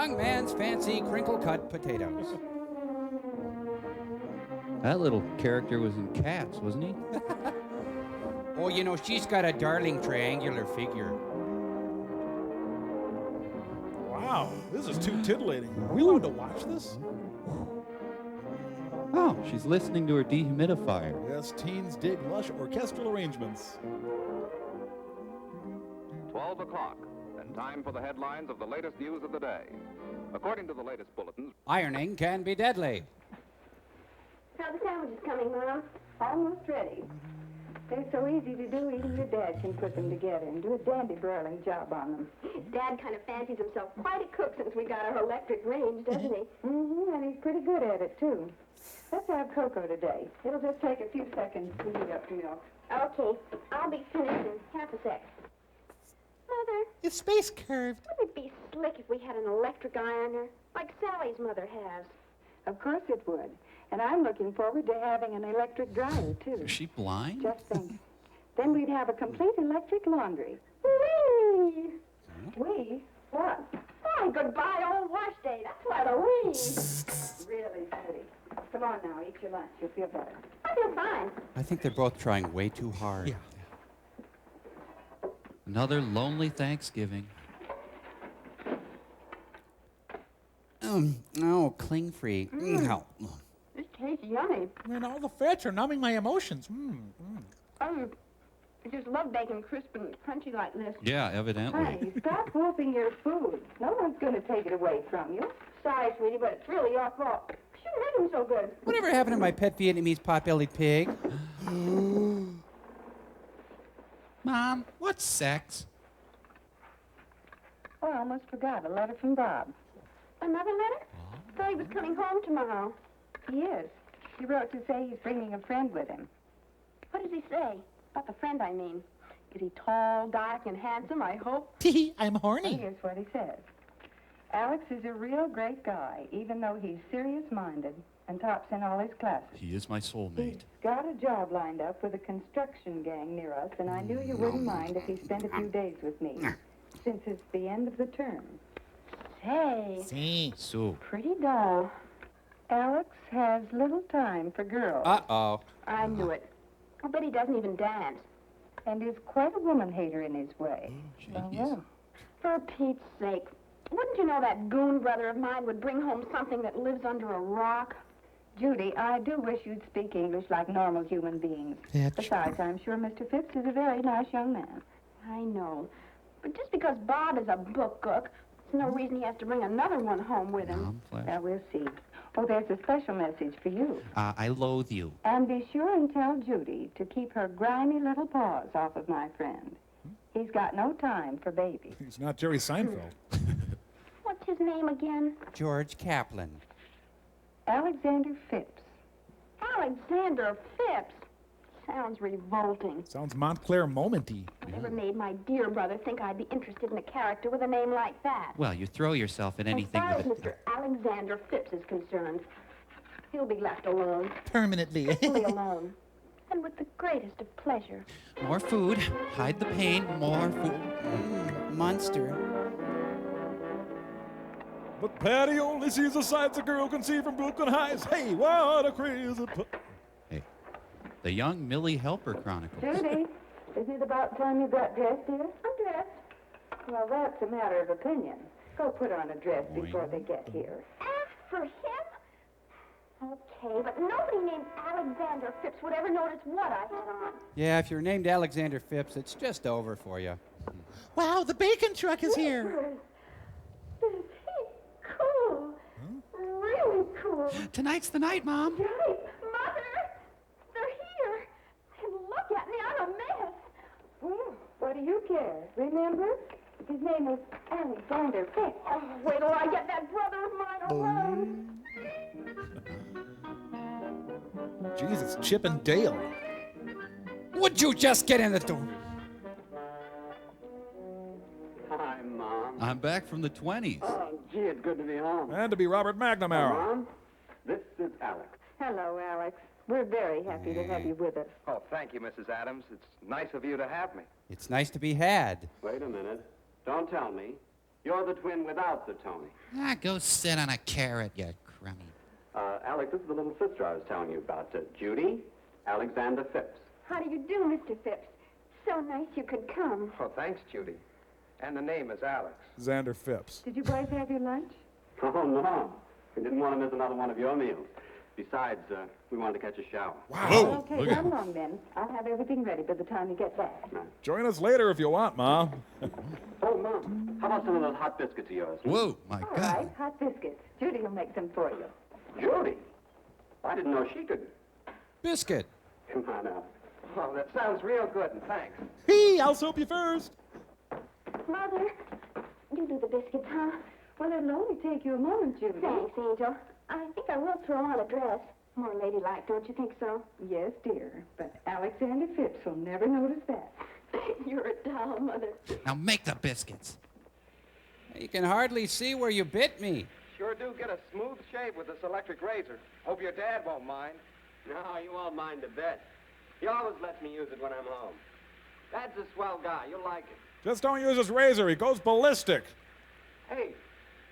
young man's fancy crinkle-cut potatoes. That little character was in Cats, wasn't he? Oh, you know, she's got a darling triangular figure. Wow, this is too titillating. Are we allowed to watch this? Oh, she's listening to her dehumidifier. Yes, teens dig lush orchestral arrangements. 12 o'clock, and time for the headlines of the latest news of the day. According to the latest bulletins, Ironing can be deadly. How the sandwiches coming, Mom? Almost ready. They're so easy to do, even your dad can put them together and do a dandy broiling job on them. Dad kind of fancies himself quite a cook since we got our electric range, doesn't he? Mm-hmm, and he's pretty good at it, too. Let's have cocoa today. It'll just take a few seconds to heat up the milk. Okay, I'll be finished in half a sec. Mother, It's space curved. wouldn't it be slick if we had an electric ironer, like Sally's mother has? Of course it would. And I'm looking forward to having an electric dryer, too. Is she blind? Just think. Then we'd have a complete electric laundry. Whee! We? What? Why, goodbye, old wash day. That's what a wee. Really, Judy. Come on now, eat your lunch. You'll feel better. I feel fine. I think they're both trying way too hard. Yeah. Another lonely Thanksgiving. Oh, cling-free. No. This tastes yummy. Man, all the fats are numbing my emotions. I just love bacon crisp and crunchy like this. Yeah, evidently. Honey, stop wolfing your food. No one's going to take it away from you. Sorry, sweetie, but it's really your fault. Shouldn't have him so good. Whatever happened to my pet Vietnamese pot-bellied pig? Mom, what's sex? Oh, I almost forgot. A letter from Bob. Another letter? Thought he was coming home tomorrow. He is. He wrote to say he's bringing a friend with him. What does he say? About the friend, I mean. Is he tall, dark, and handsome, I hope? I'm horny. Here's what he says. Alex is a real great guy, even though he's serious-minded and tops in all his classes. He is my He's soulmate. got a job lined up with a construction gang near us, and I knew you wouldn't mind if he spent a few days with me, since it's the end of the term. Say, See. So, pretty dull. Alex has little time for girls, Uh-oh. I knew it. I bet he doesn't even dance. and is quite a woman-hater in his way. jeez. Well, For Pete's sake. Wouldn't you know that goon brother of mine would bring home something that lives under a rock? Judy, I do wish you'd speak English like normal human beings. That's Besides, I'm sure Mr. Phipps is a very nice young man. I know. But just because Bob is a book cook, there's no reason he has to bring another one home with him. Mom, flash. Well, we'll see. Oh, there's a special message for you. I loathe you. And be sure and tell Judy to keep her grimy little paws off of my friend. He's got no time for babies. He's not Jerry Seinfeld. What's his name again? George Kaplan. Alexander Phipps. Alexander Phipps. Sounds revolting. Sounds Montclair momenty. Never made my dear brother think I'd be interested in a character with a name like that. Well, you throw yourself in anything As far as with it. Mr. Alexander Phipps is concerned, he'll be left alone. Permanently. Fully alone. And with the greatest of pleasure. More food. Hide the pain. More food. Monster. But Patty only sees the sights a girl can see from Brooklyn Heights. Hey, what a crazy... Hey, the young Millie Helper Chronicles. Judy, isn't it about time you got dressed, dear? I'm dressed. Well, that's a matter of opinion. Go put on a dress before they get here. Ask for him? Okay, but nobody named Alexander Phipps would ever notice what I had on. Yeah, if you're named Alexander Phipps, it's just over for you. Wow, the bacon truck is here. Is he cool? Really cool. Tonight's the night, Mom. Right. Mother, they're here. And look at me, I'm a mess. Well, what do you care? Remember? His name is Alexander Phipps. Oh, wait till I get that brother of mine alone. Jeez, it's Chip and Dale. Would you just get in the door? Hi, Mom. I'm back from the 20s. Oh, gee, it's good to be home. And to be Robert McNamara. Mom, this is Alex. Hello, Alex. We're very happy to have you with us. oh, thank you, Mrs. Adams. It's nice of you to have me. It's nice to be had. Wait a minute. Don't tell me. You're the twin without the Tony. Ah, go sit on a carrot, you crummy. Alex, this is the little sister I was telling you about. Judy Alexander Phipps. How do you do, Mr. Phipps? So nice you could come. Oh, thanks, Judy. And the name is Alex. Xander Phipps. Did you boys have your lunch? Oh, no. We didn't want to miss another one of your meals. Besides, we wanted to catch a shower. Wow. Okay, come along then. I'll have everything ready by the time you get back. Join us later if you want, Mom. Oh, Mom, how about some of those hot biscuits of yours? Whoa, my All God. right, hot biscuits. Judy will make some for you. Judy? I didn't know she could. Biscuit. Come on out. Oh, that sounds real good, and thanks. Hey, I'll soap you first. Mother, you do the biscuits, huh? Well, it'll only take you a moment, Judy. Thanks, Angel. I think I will throw on a dress. More ladylike, don't you think so? Yes, dear. But Alexander Phipps will never notice that. You're a doll, Mother. Now make the biscuits. You can hardly see where you bit me. Sure do get a smooth shave with this electric razor. Hope your dad won't mind. No, you won't mind a bit. He always lets me use it when I'm home. Dad's a swell guy. You'll like it. Just don't use his razor. He goes ballistic. Hey,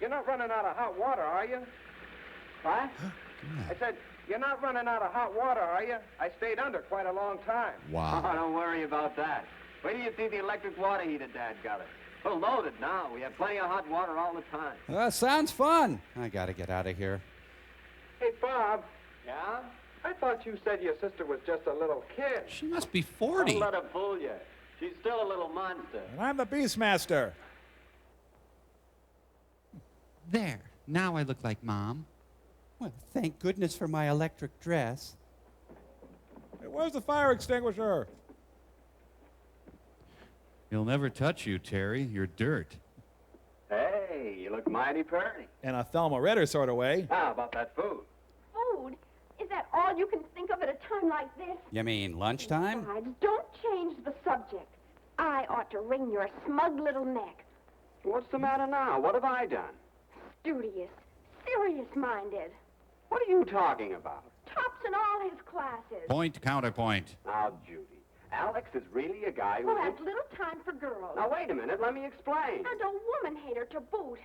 you're not running out of hot water, are you? What? I said, you're not running out of hot water, are you? I stayed under quite a long time. Oh, Wow. don't worry about that. Wait till you see the electric water heater Dad got it. We're loaded now. We have plenty of hot water all the time. Sounds fun. I gotta get out of here. Hey, Bob, Yeah? I thought you said your sister was just a little kid. She must be 40. Don't let her fool you. She's still a little monster. And I'm the Beastmaster. There. Now I look like Mom. Well, thank goodness for my electric dress. Hey, where's the fire extinguisher? He'll never touch you, Terry. You're dirt. Hey, you look mighty pretty. In a Thelma Ritter sort of way. How about that food? Food? Is that all you can think of at a time like this? You mean lunchtime? Besides, don't change the subject. I ought to wring your smug little neck. What's the matter now? What have I done? Studious, serious-minded. What are you talking about? Tops in all his classes. Point, counterpoint. Now, Judy, Alex is really a guy who... Who has little time for girls. Now, wait a minute. Let me explain. And a woman-hater to boot.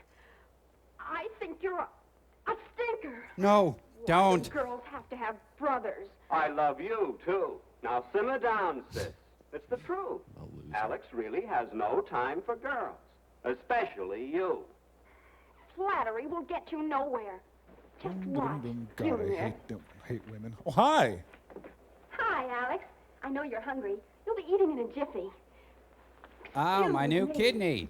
I think you're a stinker. No, Why don't. do girls have to have brothers? I love you, too. Now, simmer down, sis. It's the truth. A loser. Alex really has no time for girls. Especially you. Flattery will get you nowhere. Just watch. God, Junior. I hate women. Oh, hi. Hi, Alex. I know you're hungry. You'll be eating in a jiffy. Ah, my new me. kidney.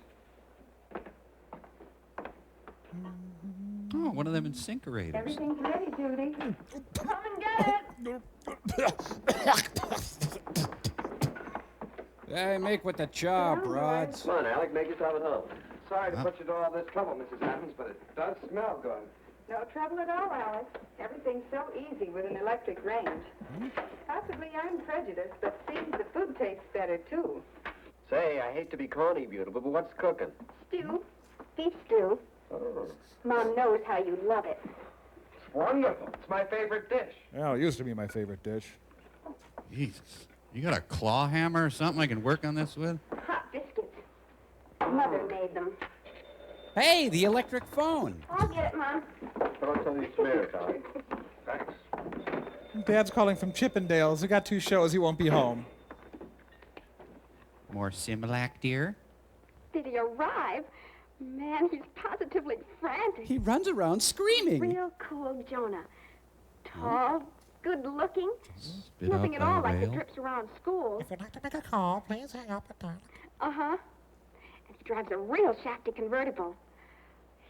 Oh, one of them incinerators. Everything's ready, Judy. Come and get it. Hey, make with the chop, Rods. Come on, Alex, make yourself at home. Sorry to put you to all this trouble, Mrs. Adams, but it does smell good. No trouble at all, Alex. Everything's so easy with an electric range. Possibly I'm prejudiced, but seems the food tastes better, too. Say, I hate to be corny, beautiful, but what's cooking? Stew. Beef stew. Oh. Mom knows how you love it. It's wonderful. It's my favorite dish. Well, it used to be my favorite dish. Jesus. You got a claw hammer or something I can work on this with? Hot biscuits. Mother made them. Hey, the electric phone. I'll get it, Mom. How about some of these smears, Tom? Thanks. Dad's calling from Chippendales. He got 2 shows. He won't be home. More Similac, dear? Did he arrive? Man, he's positively frantic. He runs around screaming. Real cool Jonah. Tall, good-looking. Spit Nothing out at all thy like the veil. trips around school. If you'd like to make a call, please hang up and dial. Uh-huh. And he drives a real shafty convertible.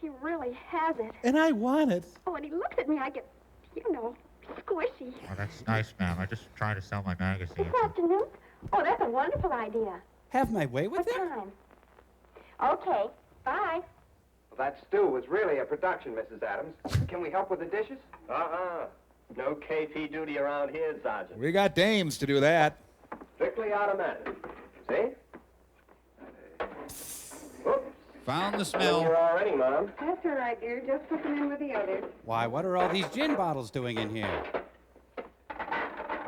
He really has it. And I want it. Oh, and he looks at me, I get, squishy. Oh, that's nice, ma'am. I just trying to sell my magazine. This afternoon? Oh, that's a wonderful idea. Have my way with What him? time? Okay, bye. Well, that stew was really a production, Mrs. Adams. Can we help with the dishes? Uh-uh. No KP duty around here, Sergeant. We got dames to do that. Strictly automatic. See? Oops. Found the Well, smell. you're all ready, Mom. That's all right, dear. Just put them in with the others. Why, what are all these gin bottles doing in here?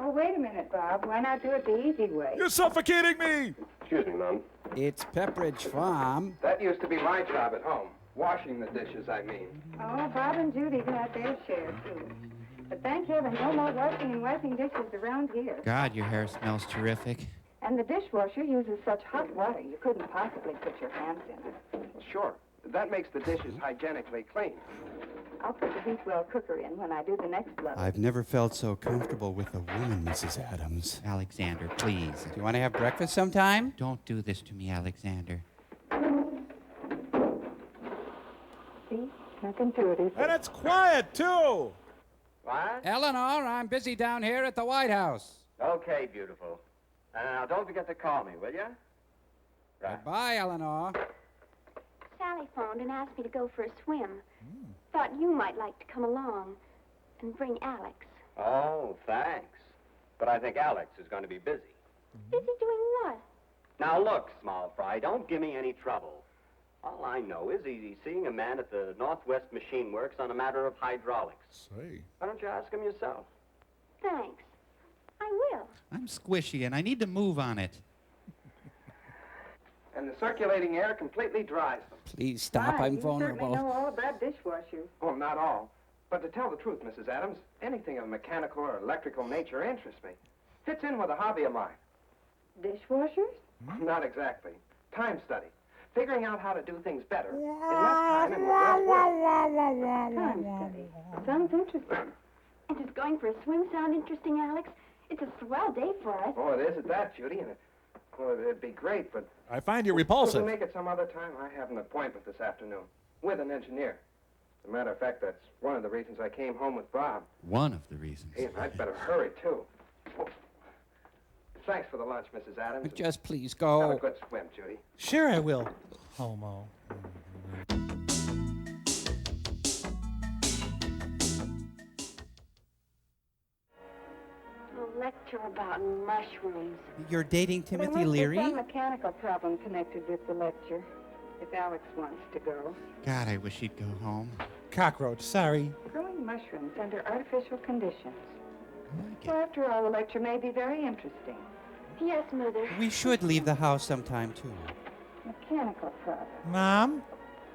Oh, wait a minute, Bob. Why not do it the easy way? You're suffocating me. Excuse me, Mom. It's Pepperidge Farm. That used to be my job at home. Washing the dishes, I mean. Oh, Bob and Judy's had their share, too. But thank heaven, no more washing and wiping dishes around here. God, your hair smells terrific. And the dishwasher uses such hot water, you couldn't possibly put your hands in it. Sure. That makes the dishes hygienically clean. I'll put the Heatwell cooker in when I do the next load. I've never felt so comfortable with a woman, Mrs. Adams. Alexander, please. Do you want to have breakfast sometime? Don't do this to me, Alexander. See? Nothing to it, is And there? it's quiet, too. What? Eleanor, I'm busy down here at the White House. Okay, beautiful. And now don't forget to call me, will you? Right. Goodbye, Eleanor. Sally phoned and asked me to go for a swim. Thought you might like to come along and bring Alex. Oh, thanks. But I think Alex is going to be busy. Busy doing what? Now look, small fry, don't give me any trouble. All I know is he's seeing a man at the Northwest Machine Works on a matter of hydraulics. Say. Why don't you ask him yourself? Thanks. I will. I'm squishy and I need to move on it. And the circulating air completely dries them. Please stop, Hi, I'm you certainly know vulnerable. all about dishwashers. Well, not all. But to tell the truth, Mrs. Adams, anything of mechanical or electrical nature interests me. Fits in with a hobby of mine. Dishwashers? Not exactly. Time study. Figuring out how to do things better in less time and with less work. Time study. Sounds interesting. And does going for a swim sound interesting, Alex? It's a swell day for us. Oh, it is at that, Judy, and it'd be great, but I find you could we repulsive. make it some other time? I have an appointment this afternoon with an engineer. As a matter of fact, that's one of the reasons I came home with Bob. One of the reasons. Hey, and I'd better hurry, too. Oh. Thanks for the lunch, Mrs. Adams. Just please Have go. a good swim, Judy. Sure I will. Homo. A lecture about mushrooms. You're dating There Timothy must be Leary? some mechanical problem connected with the lecture. If Alex wants to go. God, I wish he'd go home. Cockroach, sorry. Growing mushrooms under artificial conditions. I Well, after all, the lecture may be very interesting. Yes, Mother. We should leave the house sometime, too. Mechanical problem. Mom?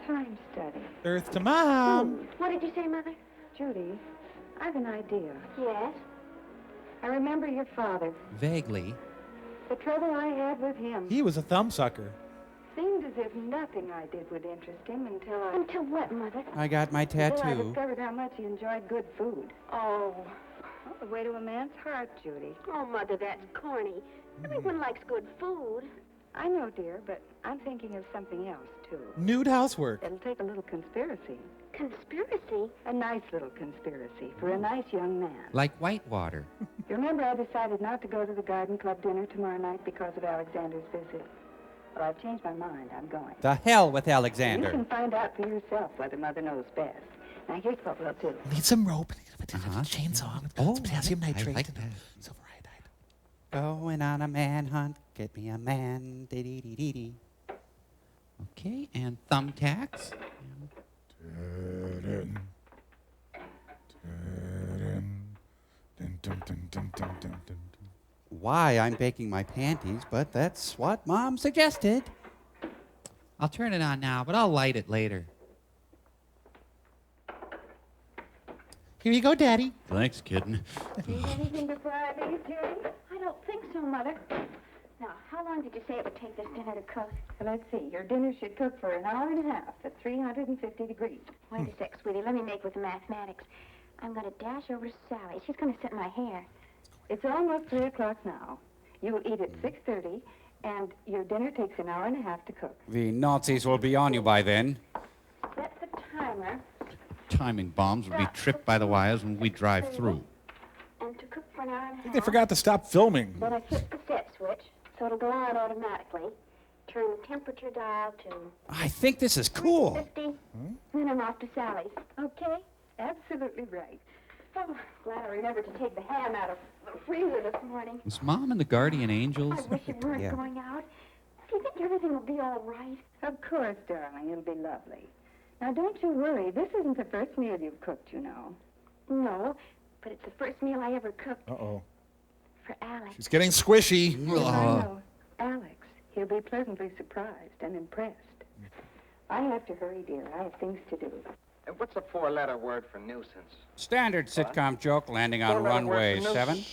Time study. Earth to Mom. What did you say, Mother? Judy, I've an idea. Yes. I remember your father. Vaguely. The trouble I had with him. He was a thumbsucker. Seemed as if nothing I did would interest him until Until what, Mother? I got my until I tattoo. discovered how much he enjoyed good food. Oh. Well, the way to a man's heart, Judy. Oh, Mother, that's corny. Everyone likes good food. I know, dear, but I'm thinking of something else, too. Nude housework. It'll take a little conspiracy. Conspiracy? A nice little conspiracy for a nice young man. Like Whitewater. You remember I decided not to go to the garden club dinner tomorrow night because of Alexander's visit? Well, I've changed my mind. I'm going. The hell with You Alexander. can find out for yourself whether Mother knows best. Now, here's what we'll do. Need some rope. Uh-huh. Chainsaw. Oh, Potassium I nitrate. like and that. silver iodide. Going on a manhunt. Get me a man. Dee-dee-dee-dee-dee. Okay, and thumbtacks. Why I'm baking my panties, but that's what Mom suggested. I'll turn it on now, but I'll light it later. Here you go, Daddy. Thanks, kitten. Need anything before I leave, Judy? I don't think so, Mother. Now, how long did you say it would take this dinner to cook? Well, let's see. Your dinner should cook for an hour and a half at 350 degrees. Wait a sec, sweetie. Let me make with the mathematics. I'm going to dash over to Sally. She's going to set my hair. It's almost 3 o'clock now. You'll eat at 6:30, and your dinner takes an hour and a half to cook. The Nazis will be on you by then. Set the timer. Timing bombs would be tripped by the wires when we drive through. And to cook for an hour and a I half. think they forgot to stop filming. Then I flip the set switch, so it'll go on automatically. Turn the temperature dial to I think this is cool. 50. Then I'm off to Sally's. Okay? Absolutely right. Oh, glad I remembered to take the ham out of the freezer this morning. Is Mom and the Guardian I Angels? wish it weren't Yeah. going out. Do you think everything will be all right? Of course, darling. It'll be lovely. Now, don't you worry. This isn't the first meal you've cooked, you know. No, but it's the first meal I ever cooked Uh-oh. for Alex. She's getting squishy. I know. Alex, he'll be pleasantly surprised and impressed. I have to hurry, dear. I have things to do. And what's a four-letter word for nuisance? Standard sitcom joke landing on Four-letter word runway for 7.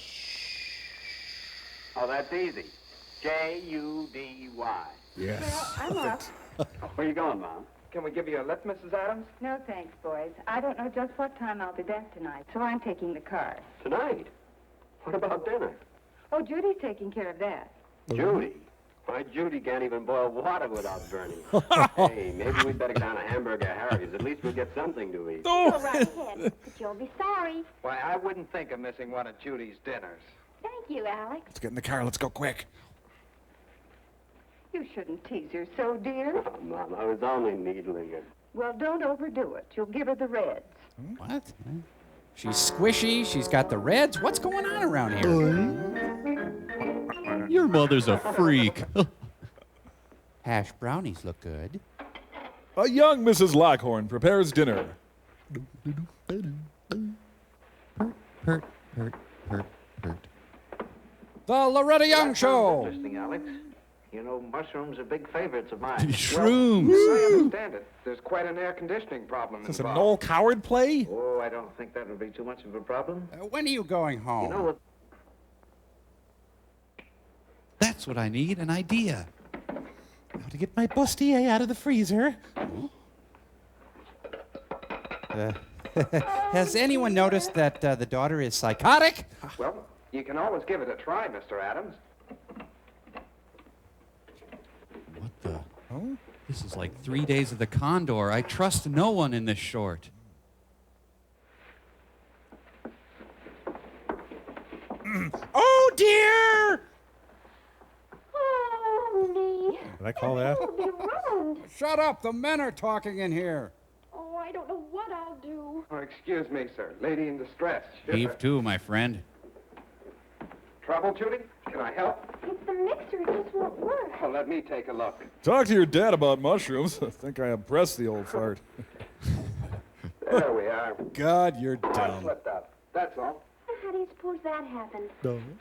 Oh, that's easy. Judy. Yes. Well, I'm off. Where you going, Mom? Can we give you a lift, Mrs. Adams? No, thanks, boys. I don't know just what time I'll be back tonight, so I'm taking the car. Tonight? What about dinner? Oh, Judy's taking care of that. Judy? Why, Judy can't even boil water without burning. Hey, maybe we'd better get down to Hamburger Harry's. At least we'll get something to eat. Go right ahead, but you'll be sorry. Why, I wouldn't think of missing one of Judy's dinners. Thank you, Alex. Let's get in the car. Let's go quick. You shouldn't tease her so, dear. Oh, Mom, I was only needling her. Well, don't overdo it. You'll give her the reds. What? She's squishy. She's got the reds. What's going on around here? Your mother's a freak. Hash brownies look good. A young Mrs. Lockhorn prepares dinner. Hurt. The Loretta Young Show. Interesting, Alex. You know, mushrooms are big favorites of mine. Shrooms. I understand it. There's quite an air conditioning problem Is this a involved. Noel Coward play? Oh, I don't think that would be too much of a problem. When are you going home? You know what? That's what I need, an idea. How to get my bustier out of the freezer. Has anyone noticed that the daughter is psychotic? Well, you can always give it a try, Mr. Adams. What the? Oh? This is like 3 days of the Condor. I trust no one in this short. Oh, dear! Oh, me. Did I call that? I'll be ruined. Shut up. The men are talking in here. Oh, I don't know what I'll do. Oh, excuse me, sir. Lady in distress. Heave to, my friend. Trouble, Judy? Can I help? It's the mixer. It just won't work. Well, let me take a look. Talk to your dad about mushrooms. I think I impressed the old fart. There we are. God, you're Oh, it dumb. slipped out. That's all. How do you suppose that happened?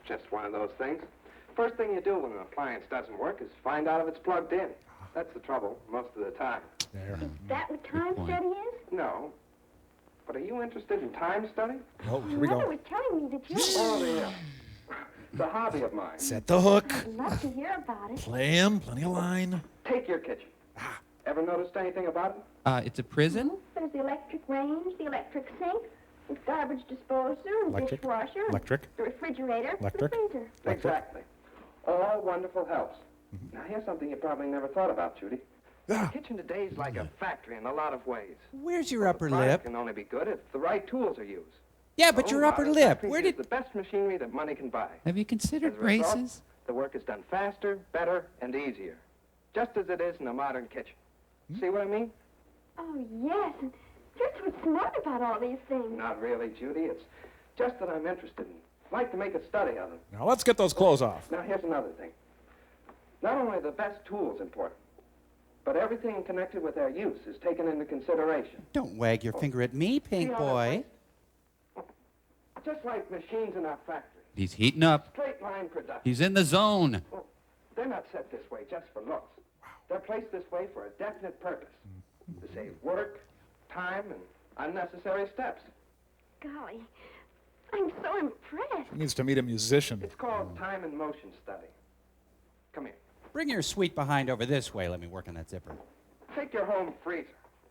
Just one of those things. First thing you do when an appliance doesn't work is find out if it's plugged in. That's the trouble most of the time. There. Is that what time point. study is? No. But are you interested in time study? Oh, here we Mother go. was telling me that you Oh, yeah. It's a hobby of mine. Set the hook. I'd love to hear about it. Play him. Plenty of line. Take your kitchen. Ever noticed anything about it? It's a prison? There's the electric range, the electric sink, the garbage disposer, and Electric. dishwasher, Electric. the refrigerator, Electric. the freezer. Exactly. All wonderful helps. Now, here's something you probably never thought about, Judy. Ah. The kitchen today is like a factory in a lot of ways. Where's your upper The product lip? can only be good if the right tools are used. Yeah, but Oh, your upper modern lip. factories Where use did... the best machinery that money can buy. Have you considered As a result, braces? the work is done faster, better, and easier. Just as it is in a modern kitchen. See what I mean? Oh, yes. And you're so smart about all these things. Not really, Judy. It's just that I'm interested in. Like to make a study of them. Now let's get those clothes off. Now, here's another thing. Not only are the best tools important, but everything connected with their use is taken into consideration. Don't wag your finger at me, pink See how boy. that works? Just like machines in our factory. He's heating up. Straight line production. He's in the zone. Well, they're not set this way just for looks. They're placed this way for a definite purpose. To save work, time, and unnecessary steps. Golly, I'm so impressed. He needs to meet a musician. It's called time and motion study. Come here. Bring your sweet behind over this way. Let me work on that zipper. Take your home freezer,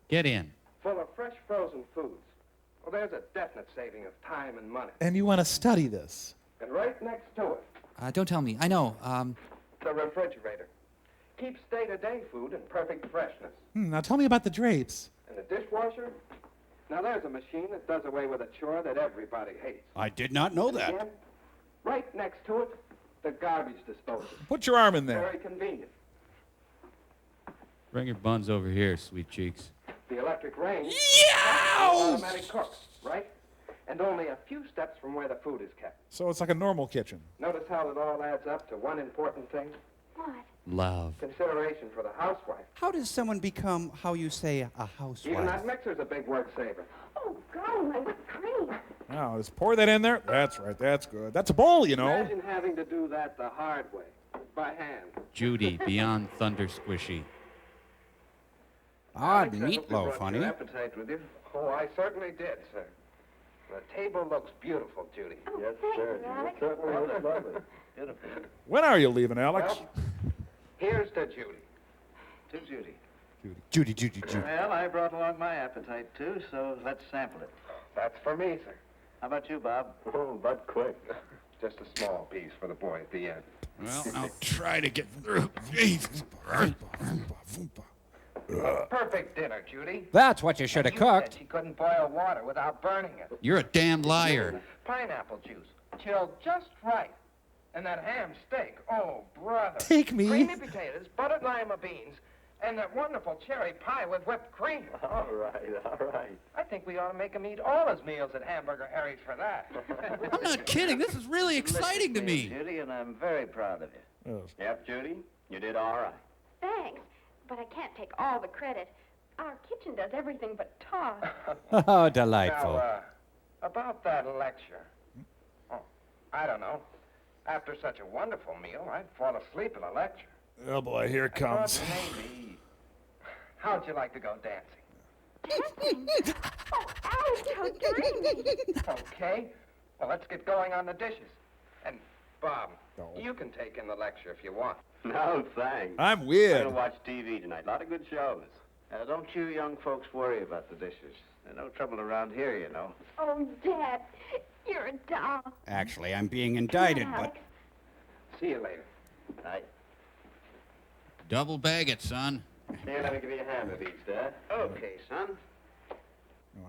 Get in. full of fresh frozen foods. Well, there's a definite saving of time and money. And you want to study this? And right next to it, Don't tell me. I know. the refrigerator. Keeps day-to-day food in perfect freshness. Now tell me about the drapes. And the dishwasher? Now, there's a machine that does away with a chore that everybody hates. I did not know that. Again, right next to it, the garbage disposal. Put your arm in there. Very convenient. Bring your buns over here, sweet cheeks. The electric range. Yeah! Automatic cook, right? And only a few steps from where the food is kept. So it's like a normal kitchen. Notice how it all adds up to one important thing? What? Love. Consideration for the housewife. How does someone become, how you say, a Even housewife? that mixer's a big work saver. Oh, golly, my whipped cream. Now, just pour that in there. That's right. That's good. That's a bowl, you know. Imagine having to do that the hard way. by hand. Judy, beyond thunder squishy. Odd Alex, I hope you meatloaf, brought your honey. appetite with you. Oh, I certainly did, sir. The table looks beautiful, Judy. Yes, thank sir. you, Alex. It certainly looks lovely. Beautiful. When are you leaving, Alex? Well, here's to Judy. To Judy. Judy. Well, I brought along my appetite, too, so let's sample it. That's for me, sir. How about you, Bob? Oh, but quick. Just a small piece for the boy at the end. Well, I'll try to get through. Jesus. Perfect dinner, Judy. That's what you should have You said cooked. she couldn't boil water without burning it. You're a damn liar. Pineapple juice, chilled just right. And that ham steak, oh, brother. Take me. Creamy potatoes, buttered lima beans, and that wonderful cherry pie with whipped cream. All right. I think we ought to make him eat all his meals at Hamburger Harry's for that. I'm not kidding. This is really exciting to me. Judy, and I'm very proud of you. Yes. Yep, Judy, you did all right. Thanks, but I can't take all the credit. Our kitchen does everything but talk. Oh, delightful. Now, about that lecture. Oh, I don't know. After such a wonderful meal, I'd fall asleep in a lecture. Oh boy, here it I thought comes. maybe. How'd you like to go dancing? Oh, Alex, how dreamy. Okay. Well, let's get going on the dishes. And, Bob, No. you can take in the lecture if you want. No, thanks. I'm I'm weird. gonna watch TV tonight. A lot of good shows. Don't you young folks worry about the dishes. There's no trouble around here, you know. Oh, Dad, you're a doll. Actually, I'm being indicted, but Alex. See you later. Night. Double bag it, son. Here, let me give you a hand with these, Dad. Okay, son.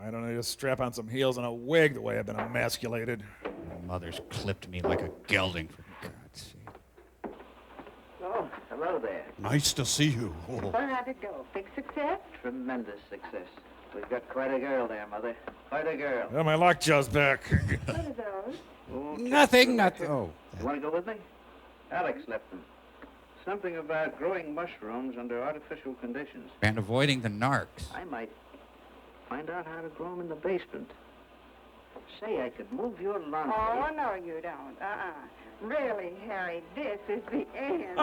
I don't know, just strap on some heels and a wig the way I've been emasculated. Mother's clipped me like a gelding, for God's sake. Oh, hello there. nice to see you. How'd it go? Big success? Tremendous success. We've got quite a girl there, Mother. Quite a girl. Oh, my lockjaw's back. What are those? Oh, Nothing. Oh. You want to go with me? Alex left them. Something about growing mushrooms under artificial conditions. And avoiding the narcs. I might find out how to grow them in the basement. Say, I could move your laundry. Oh, no, you don't. Really, Harry, this is the end.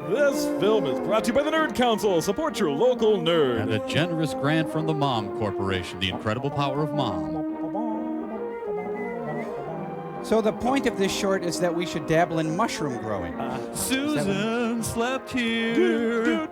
This film is brought to you by the Nerd Council. Support your local nerd. And a generous grant from the Mom Corporation, the incredible power of mom. So the point of this short is that we should dabble in mushroom growing. Susan slept here.